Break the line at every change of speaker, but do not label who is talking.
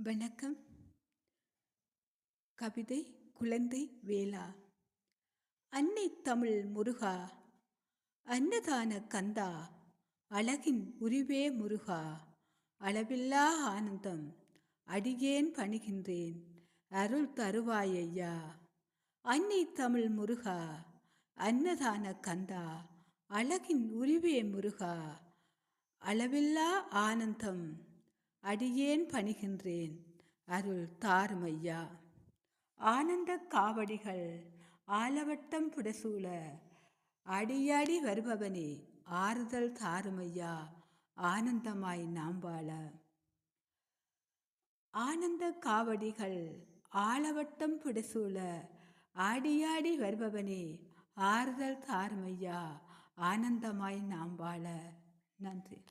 வணக்கம். கவிதை குழந்தை வேளா. அன்னை தமிழ் முருகா, அன்னதான கந்தா, அழகின் உருவே முருகா, அளவில்லா ஆனந்தம் அடியேன் பணிகின்றேன், அருள் தருவாயையா. அன்னை தமிழ் முருகா, அன்னதான கந்தா, அழகின் உருவே முருகா, அளவில்லா ஆனந்தம் அடியேன் பணிகின்றேன், அருள் தாருமையா. ஆனந்த காவடிகள் ஆலவட்டம் புடசூழ அடியாடி வருபவனே, ஆறுதல் தாருமையா, ஆனந்தமாய் நாம் வாழ. ஆனந்த காவடிகள் ஆலவட்டம் புடசூழ ஆடியாடி வருபவனே, ஆறுதல் தாருமையா, ஆனந்தமாய் நாம் வாழ. நன்றி.